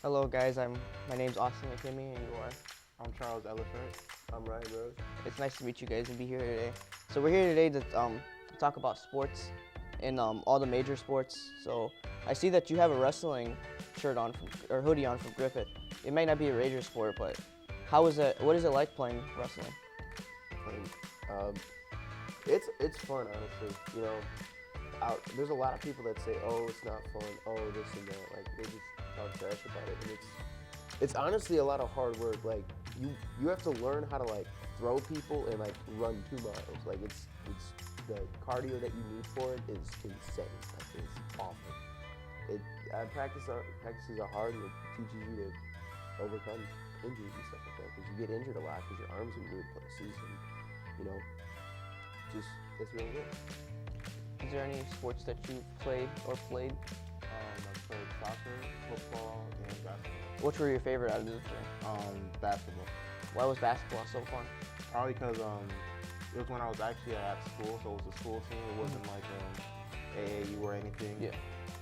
Hello guys, my name's Austin McKinney and you are. I'm Charles Elephant. I'm Ryan Rose. It's nice to meet you guys and be here today. So we're here today to talk about sports and all the major sports. So I see that you have a wrestling shirt on or hoodie on from Griffith. It might not be a major sport, but how is it? What is it like playing wrestling? Um, it's fun, honestly. You know, there's a lot of people that say, "Oh, it's not fun. Oh, this and that." Like they just talk trash about it, and it's honestly a lot of hard work. Like you have to learn how to like throw people and like run 2 miles. Like it's the cardio that you need for it is insane. Like it's awful. Practices are hard, and it teaches you to overcome injuries and stuff like that. Because you get injured a lot because your arms in weird places, and you know, just it's really good. Is there any sports that you played or played? I've played soccer, football, and basketball. Which were your favorite out of those three? Basketball. Why was basketball so fun? Probably because it was when I was actually at school, so it was a school team. It wasn't like AAU or anything. Yeah.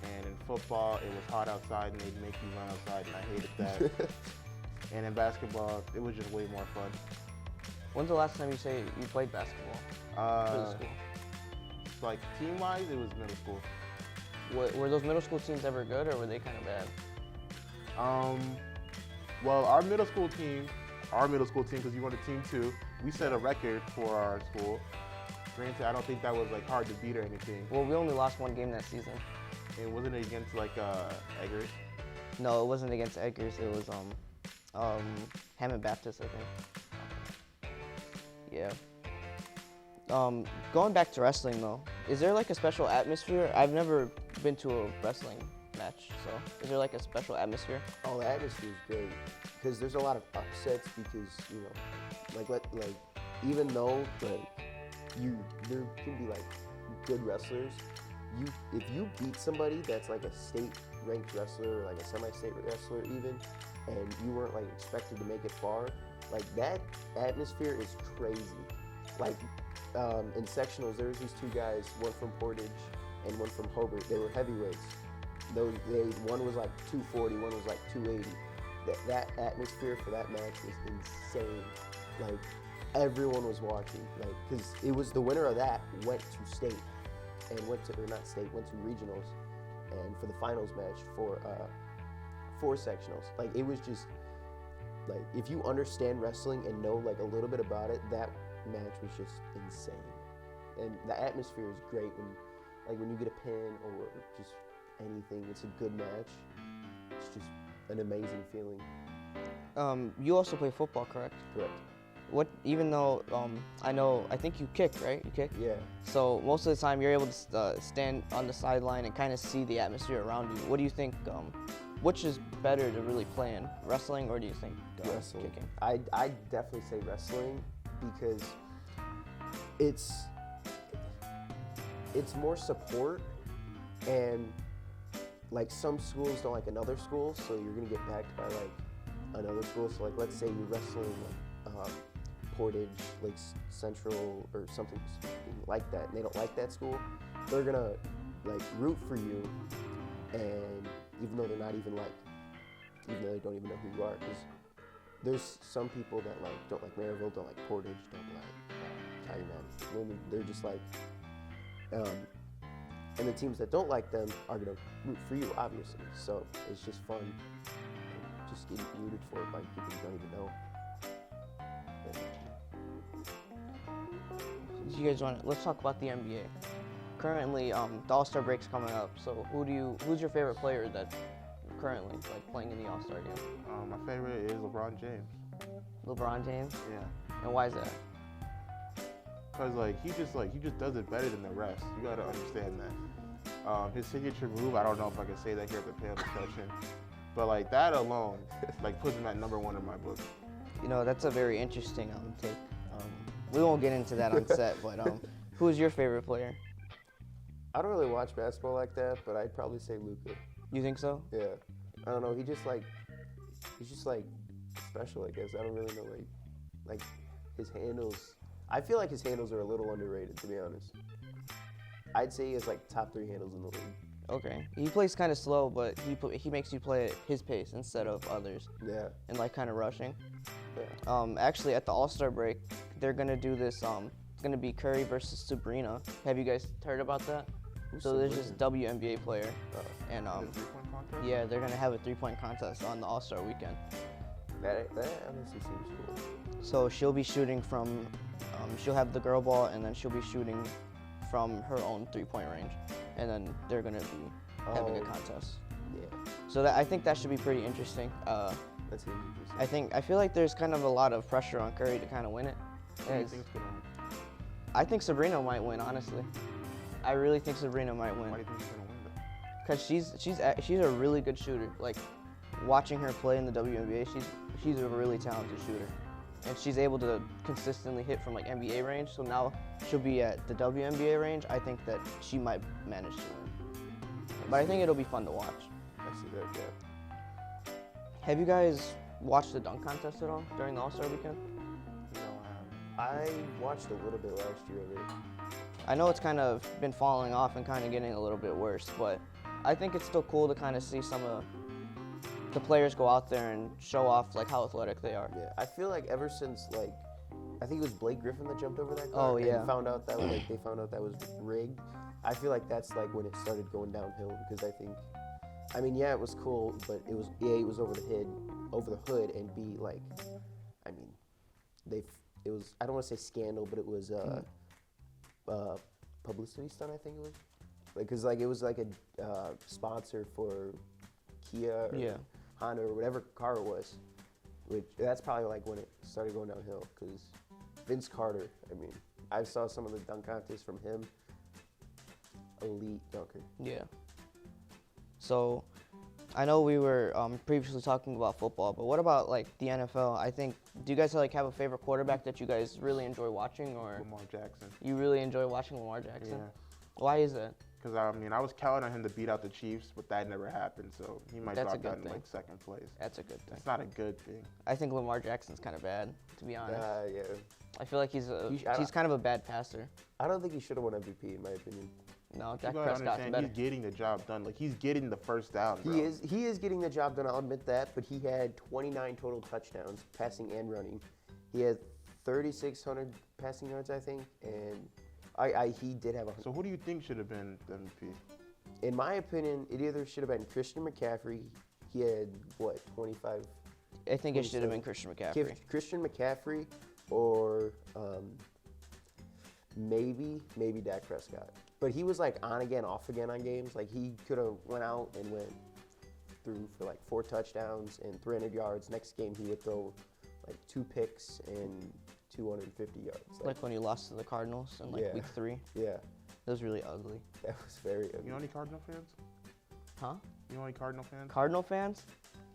And in football, it was hot outside, and they'd make you run outside, and I hated that. And in basketball, it was just way more fun. When's the last time you say you played basketball? Middle school. Like team-wise, it was middle school. Were those middle school teams ever good, or were they kind of bad? Well, our middle school team, because you won a team too, we set a record for our school. Granted, I don't think that was like hard to beat or anything. Well, we only lost one game that season. And wasn't it against like Eggers? No, it wasn't against Eggers. It was Hammond Baptist, I think. Yeah. Going back to wrestling though, is there like a special atmosphere? I've never been to a wrestling match, so is there like a special atmosphere? Oh, the atmosphere is great because there's a lot of upsets because you know, like even though like there can be like good wrestlers, if you beat somebody that's like a state ranked wrestler or like a semi-state wrestler even, and you weren't like expected to make it far, like that atmosphere is crazy. Like in sectionals, there was these 2 guys, one from Portage and one from Hobart. They were heavyweights. One was like 240, one was like 280. That atmosphere for that match was insane. Like everyone was watching, like because it was the winner of that went to state and went to regionals, and for the finals match for 4 sectionals. Like it was just like if you understand wrestling and know like a little bit about it, that match was just insane. And the atmosphere is great when you get a pin or just anything. It's a good match. It's just an amazing feeling. You also play football, correct? Correct. Even though I think you kick, right? You kick? Yeah. So most of the time you're able to stand on the sideline and kind of see the atmosphere around you. What do you think, which is better to really play in, wrestling or do you think Wrestling. kicking? I definitely say wrestling because it's more support, and like some schools don't like another school, so you're gonna get backed by like another school. So like let's say you're wrestling like Portage, Lake Central, or something like that, and they don't like that school, they're gonna like root for you, and even though they don't even know who you are, because there's some people that like don't like Maryville, don't like Portage, don't like Calumet. They're just like, and the teams that don't like them are gonna root for you, obviously. So it's just fun, just getting rooted for by people you don't even know. You guys let's talk about the NBA. Currently, the All-Star break's coming up. So who's your favorite player that currently like playing in the All-Star game? My favorite is LeBron James. LeBron James? Yeah. And why is that? Cause he just does it better than the rest. You gotta understand that. His signature move, I don't know if I can say that here at the panel discussion, but like that alone, like puts him at number 1 in my book. You know, that's a very interesting take. We won't get into that on set, but who's your favorite player? I don't really watch basketball like that, but I'd probably say Luka. You think so? Yeah. I don't know. He's just like special, I guess. I don't really know like his handles. I feel like his handles are a little underrated, to be honest. I'd say he has like top 3 handles in the league. Okay. He plays kind of slow, but he makes you play at his pace instead of others, Yeah. and like kind of rushing. Yeah. Actually, at the All-Star break, they're gonna do this. It's gonna be Curry versus Sabrina. Have you guys heard about that? Who's So there's Sabrina? this WNBA player, and The 3-point contest? yeah, they're gonna have a 3-point contest on the All-Star weekend. That honestly seems cool. So she'll be shooting from, she'll have the girl ball, and then she'll be shooting from her own 3-point range, and then they're gonna be having a Oh. contest. Yeah. So I think that should be pretty interesting. That's interesting. I feel like there's kind of a lot of pressure on Curry to kind of win it. Who do you As- think's gonna win? I think Sabrina might win, honestly. I really think Sabrina might Why do win you think he's gonna win though? because she's a really good shooter. Like watching her play in the WNBA, she's a really talented shooter, and she's able to consistently hit from like NBA range. So now she'll be at the WNBA range. I think that she might manage to win, but I think it'll be fun to watch. I see that. Yeah. Have you guys watched the dunk contest at all during the All-Star weekend? No, I haven't. I watched a little bit last year of it. I know it's kind of been falling off and kind of getting a little bit worse, but I think it's still cool to kind of see some of the players go out there and show off like how athletic they are. Yeah. I feel like ever since like, I think it was Blake Griffin that jumped over that Oh, guard yeah. and found out that they found out that was rigged. I feel like that's like when it started going downhill because I think, I mean, yeah, it was cool, but it was A, it was over the hood, and B, like, I mean, it was, I don't want to say scandal, but it was publicity stunt, I think it was, because like it was like a sponsor for Kia or Yeah. Honda or whatever car it was, which that's probably like when it started going downhill. Because Vince Carter, I mean, I saw some of the dunk contests from him, elite dunker. Yeah. So, I know we were previously talking about football, but what about like the NFL? I think, do you guys like have a favorite quarterback that you guys really enjoy watching, or Lamar Jackson. you really enjoy watching Lamar Jackson? Yeah. Why is that? Because I mean, I was counting on him to beat out the Chiefs, but that never happened. So he might That's a drop good down to thing. like second place. That's a good thing. It's not a good thing. I think Lamar Jackson's kind of bad, to be honest. Yeah. I feel like he's kind of a bad passer. I don't think he should have won MVP in my opinion. No, You Dak gotta Prescott's understand, better. he's getting the job done. Like he's getting the first down. Bro. He is getting the job done. I'll admit that. But he had 29 total touchdowns, passing and running. He had 3,600 passing yards, I think, and he did have a. So who do you think should have been the MVP? In my opinion, it either should have been Christian McCaffrey. He had what 25. I think it should have been 27. Christian McCaffrey. Christian McCaffrey, or maybe Dak Prescott. But he was like on again, off again on games. Like he could have went out and went through for like 4 touchdowns and 300 yards. Next game he would throw like 2 picks and 250 yards. Like when he lost to the Cardinals in like Yeah. week 3. Yeah, It was really ugly. that was very ugly. You know any Cardinal fans? Huh? You know any Cardinal fans? Cardinal fans?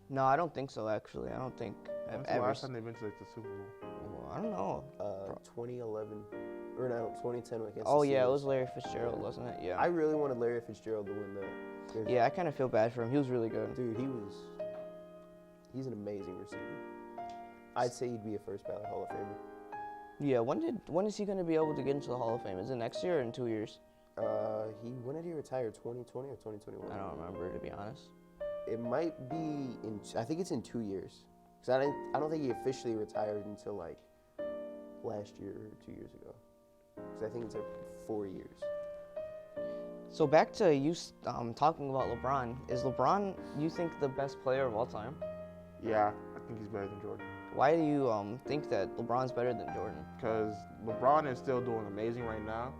No, I don't think so, actually. I don't think I've When's the ever. last time they've been to like, the Super Bowl? Well, I don't know. 2011, or no, 2010 against Oh, the yeah, it Steelers. was Larry Fitzgerald, wasn't it? Yeah. I really wanted Larry Fitzgerald to win that. 'Cause, Yeah, I kind of feel bad for him. He was really good. dude, he's an amazing receiver. I'd say he'd be a first ballot Hall of Famer. Yeah, when is he going to be able to get into the Hall of Fame? Is it next year or in 2 years? When did he retire? 2020 or 2021? I don't remember, to be honest. It might be I think it's in 2 years. Cause I don't think he officially retired until like last year or 2 years ago. Cause I think it's like 4 years. So back to you talking about LeBron. Is LeBron, you think, the best player of all time? Yeah, I think he's better than Jordan. Why do you think that LeBron's better than Jordan? Because LeBron is still doing amazing right now.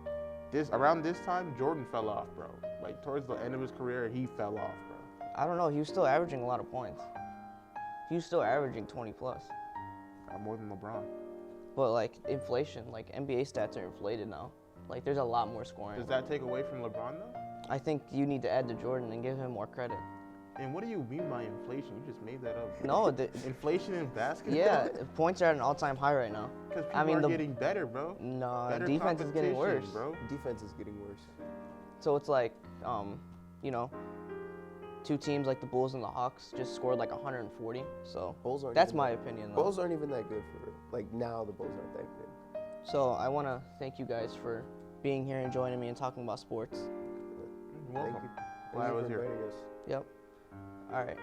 Around this time, Jordan fell off, bro. Like towards the end of his career, he fell off, bro. I don't know. He was still averaging a lot of points. He was still averaging 20 plus. More than LeBron. But like inflation, like NBA stats are inflated now. Like there's a lot more scoring. Does that take away from LeBron though? I think you need to add to Jordan and give him more credit. And what do you mean by inflation? You just made that up. No, Inflation in basketball? yeah, points are at an all-time high right now. Because people I mean, are getting better, bro. No, Better defense is getting worse. competition, bro. Defense is getting worse. So it's like, you know, 2 teams like the Bulls and the Hawks just scored like 140. So Bulls aren't. that's even my that- opinion, though. Bulls aren't even that good for like now. The Bulls aren't that good. So I want to thank you guys for being here and joining me and talking about sports. You're welcome. Thank you. Glad I Thank you was for here. inviting us. Yep. All right.